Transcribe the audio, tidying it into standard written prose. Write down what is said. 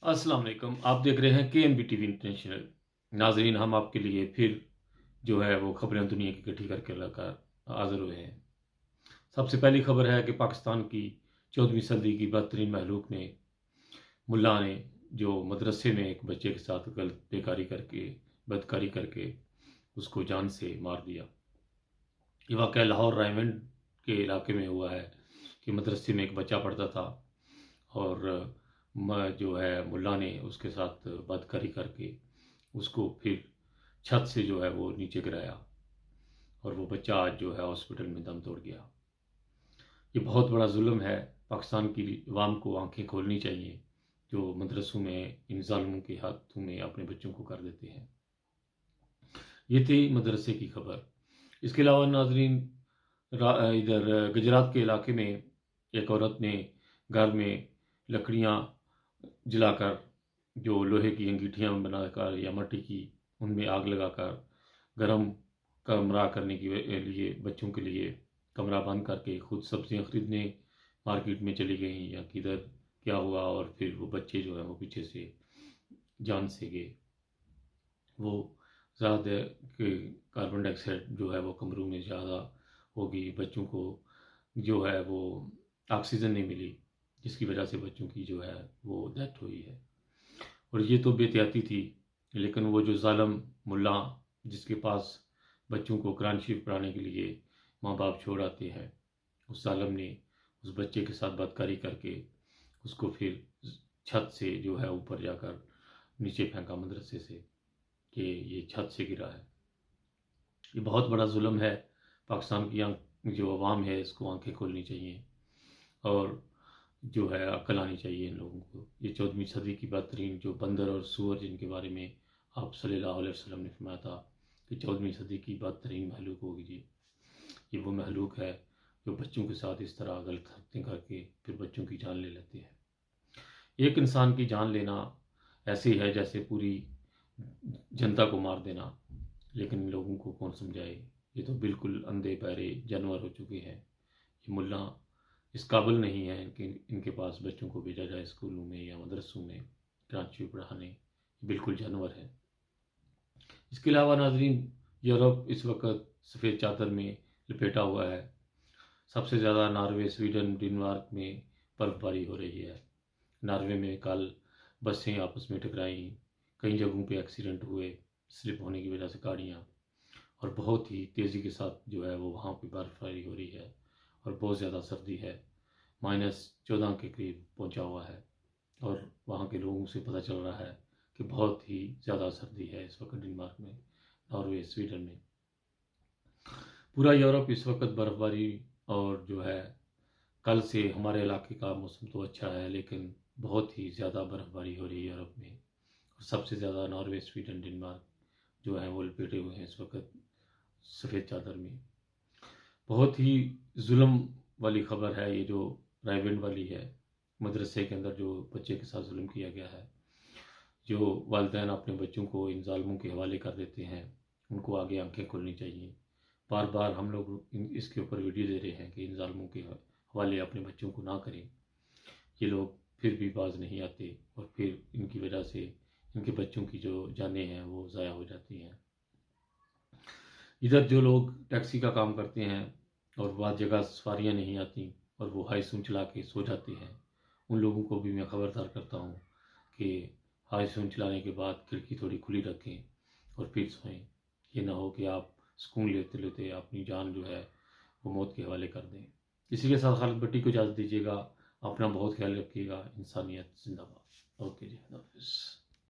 अस्सलाम वालेकुम। आप देख रहे हैं KNB टीवी इंटरनेशनल। नाजरीन, हम आपके लिए फिर जो है वो खबरें दुनिया की इकट्ठी करके लाकर हाजिर हुए हैं। सबसे पहली खबर है कि पाकिस्तान की 14वीं सदी की बदतरीन महलूक ने मुल्ला ने जो मदरसे में एक बच्चे के साथ गलत बेकारी करके बदकारी करके उसको जान से मार दिया। ये वाक़या लाहौर रायमंड के इलाके में हुआ है कि मदरसे में एक बच्चा पढ़ता था और जो है मुल्ला ने उसके साथ बदकारी करके उसको फिर छत से जो है वो नीचे गिराया और वो बच्चा आज जो है हॉस्पिटल में दम तोड़ गया। ये बहुत बड़ा जुल्म है। पाकिस्तान की अवाम को आंखें खोलनी चाहिए जो मदरसों में इन ज़ालिमों के हाथों में अपने बच्चों को कर देते हैं। ये थी मदरसे की खबर। इसके अलावा नाजरीन, इधर गुजरात के इलाके में एक औरत ने घर में लकड़ियाँ जलाकर जो लोहे की अंगीठियाँ बनाकर या मट्टी की उनमें आग लगाकर गर्म कमरा करने के लिए बच्चों के लिए कमरा बंद करके खुद सब्जियां खरीदने मार्केट में चली गई या किधर क्या हुआ और फिर वो बच्चे जो है वो पीछे से जान से गए। वो ज़्यादा कार्बन डाइऑक्साइड जो है वो कमरों में ज़्यादा होगी, बच्चों को जो है वो ऑक्सीजन नहीं मिली, जिसकी वजह से बच्चों की जो है वो डेथ हुई है। और ये तो बेहतियाती थी, लेकिन वो जो ज़ालिम मुल्ला जिसके पास बच्चों को कुरान शरीफ पढ़ाने के लिए माँ बाप छोड़ आते हैं, उस ज़ालिम ने उस बच्चे के साथ बदकारी करके उसको फिर छत से जो है ऊपर जाकर नीचे फेंका मदरसे से कि ये छत से गिरा है। ये बहुत बड़ा जुल्म है। पाकिस्तान की जो अवाम है इसको आंखें खोलनी चाहिए और जो है अक्ल आनी चाहिए इन लोगों को। ये 14वीं सदी की बदतरीन जो बंदर और सूअर जिनके बारे में आप सल्लल्लाहु अलैहि वसल्लम ने फरमाया था कि 14वीं सदी की बदतरीन महलूक होगी जी, ये वो महलूक है जो बच्चों के साथ इस तरह गलत हरकतें करके फिर बच्चों की जान ले लेती है। एक इंसान की जान लेना ऐसे है जैसे पूरी जनता को मार देना, लेकिन इन लोगों को कौन समझाए। ये तो बिल्कुल अंधे बहरे जानवर हो चुके हैं। ये मुल्ला इस काबिल नहीं है कि इनके पास बच्चों को भेजा जाए स्कूलों में या मदरसों में कुरान पढ़ाने। ये बिल्कुल जानवर है। इसके अलावा नाजरीन, यूरोप इस वक्त सफ़ेद चादर में लपेटा हुआ है। सबसे ज़्यादा नॉर्वे, स्वीडन, डेनमार्क में बर्फबारी हो रही है। नॉर्वे में कल बसें आपस में टकराई, कई जगहों पे एक्सीडेंट हुए स्लिप होने की वजह से गाड़ियाँ, और बहुत ही तेज़ी के साथ जो है वो वहाँ पे बर्फबारी हो रही है और बहुत ज़्यादा सर्दी है। -14 के करीब पहुँचा हुआ है और वहाँ के लोगों से पता चल रहा है कि बहुत ही ज़्यादा सर्दी है इस वक्त डेनमार्क में, नॉर्वे, स्वीडन में। पूरा यूरोप इस वक्त बर्फबारी और जो है कल से हमारे इलाके का मौसम तो अच्छा है, लेकिन बहुत ही ज़्यादा बर्फबारी हो रही है यूरोप में। और सबसे ज़्यादा नॉर्वे, स्वीडन, डेनमार्क जो है वो लपेटे हुए हैं इस वक्त सफ़ेद चादर में। बहुत ही जुल्म वाली खबर है ये जो रायविंड वाली है। मदरसे के अंदर जो बच्चे के साथ जुल्म किया गया है, जो वालिदैन अपने बच्चों को इन ज़ालिमों के हवाले कर देते हैं, उनको आगे आंखें खोलनी चाहिए। बार बार हम लोग इसके ऊपर वीडियो दे रहे हैं कि इन ज़ालिमों के हवाले अपने बच्चों को ना करें। ये लोग फिर भी बाज नहीं आते और फिर इनकी वजह से इनके बच्चों की जो जानें हैं वो ज़ाया हो जाती हैं। इधर जो लोग टैक्सी का काम करते हैं और बाद जगह सवारियाँ नहीं आती और वो हाई सून चला के सो जाते हैं, उन लोगों को भी मैं खबरदार करता हूँ कि हाई सून चलाने के बाद खिड़की थोड़ी खुली रखें और फिर सोएं। ये ना हो कि आप सुकून लेते लेते अपनी जान जो है वो मौत के हवाले कर दें। इसी के साथ खालिद भट्टी को इजाज़त दीजिएगा। अपना बहुत ख्याल रखिएगा। इंसानियत जिंदाबाद। ओके जी, अल्लाह हाफ़िज़।